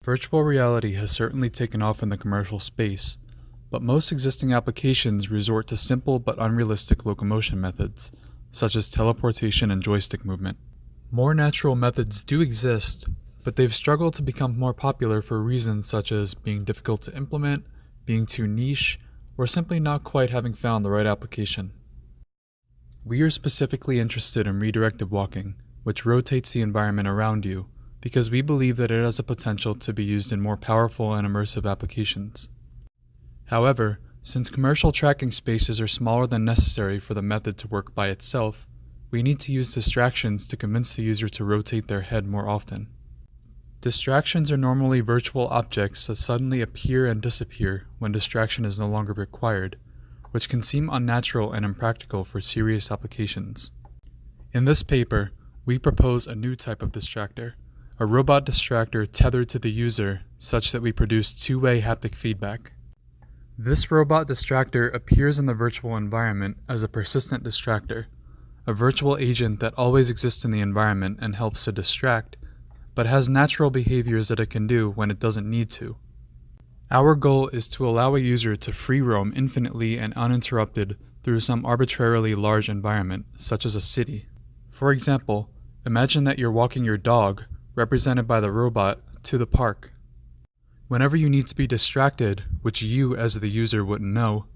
Virtual reality has certainly taken off in the commercial space, but most existing applications resort to simple but unrealistic locomotion methods, such as teleportation and joystick movement. More natural methods do exist, but they've struggled to become more popular for reasons such as being difficult to implement, being too niche, or simply not quite having found the right application. We are specifically interested in redirected walking, which rotates the environment around you, because we believe that it has the potential to be used in more powerful and immersive applications. However, since commercial tracking spaces are smaller than necessary for the method to work by itself, we need to use distractions to convince the user to rotate their head more often. Distractions are normally virtual objects that suddenly appear and disappear when distraction is no longer required, which can seem unnatural and impractical for serious applications. In this paper, we propose a new type of distractor, a robot distractor tethered to the user such that we produce two-way haptic feedback. This robot distractor appears in the virtual environment as a persistent distractor, a virtual agent that always exists in the environment and helps to distract, but has natural behaviors that it can do when it doesn't need to. Our goal is to allow a user to free roam infinitely and uninterrupted through some arbitrarily large environment, such as a city. For example, imagine that you're walking your dog, represented by the robot, to the park. Whenever you need to be distracted, which you as the user wouldn't know,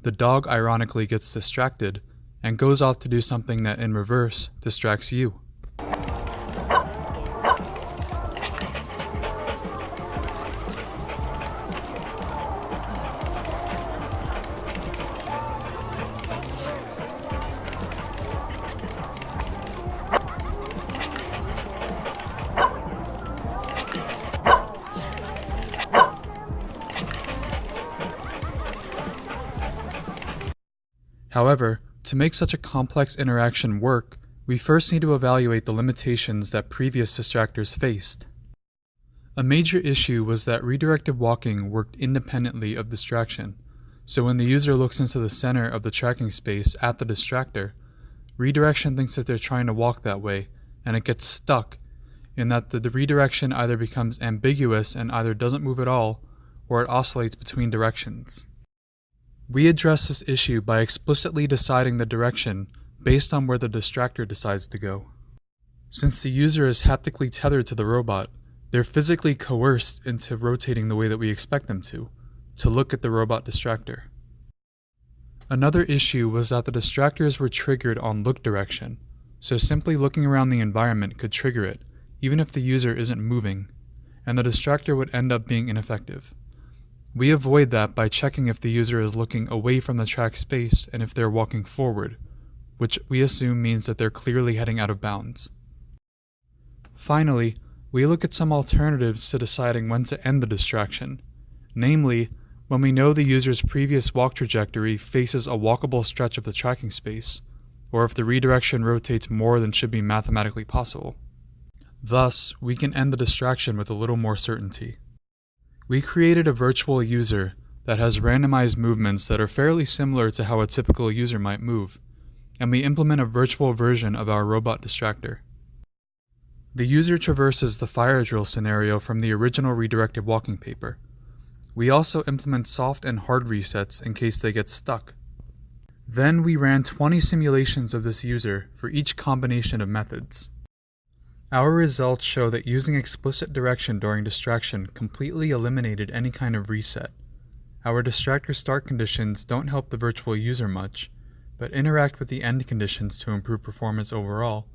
the dog ironically gets distracted and goes off to do something that in reverse distracts you. However, to make such a complex interaction work, we first need to evaluate the limitations that previous distractors faced. A major issue was that redirected walking worked independently of distraction, so when the user looks into the center of the tracking space at the distractor, redirection thinks that they're trying to walk that way, and it gets stuck, in that the redirection either becomes ambiguous and either doesn't move at all, or it oscillates between directions. We address this issue by explicitly deciding the direction based on where the distractor decides to go. Since the user is haptically tethered to the robot, they're physically coerced into rotating the way that we expect them to look at the robot distractor. Another issue was that the distractors were triggered on look direction, so simply looking around the environment could trigger it, even if the user isn't moving, and the distractor would end up being ineffective. We avoid that by checking if the user is looking away from the track space and if they're walking forward, which we assume means that they're clearly heading out of bounds. Finally, we look at some alternatives to deciding when to end the distraction, namely, when we know the user's previous walk trajectory faces a walkable stretch of the tracking space, or if the redirection rotates more than should be mathematically possible. Thus, we can end the distraction with a little more certainty. We created a virtual user that has randomized movements that are fairly similar to how a typical user might move, and we implement a virtual version of our robot distractor. The user traverses the fire drill scenario from the original redirected walking paper. We also implement soft and hard resets in case they get stuck. Then we ran 20 simulations of this user for each combination of methods. Our results show that using explicit direction during distraction completely eliminated any kind of reset. Our distractor start conditions don't help the virtual user much, but interact with the end conditions to improve performance overall,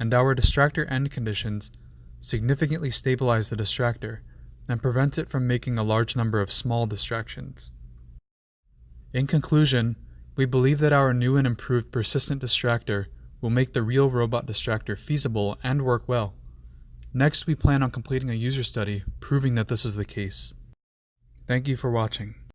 and our distractor end conditions significantly stabilize the distractor and prevent it from making a large number of small distractions. In conclusion, we believe that our new and improved persistent distractor will make the real robot distractor feasible and work well. Next, we plan on completing a user study proving that this is the case. Thank you for watching.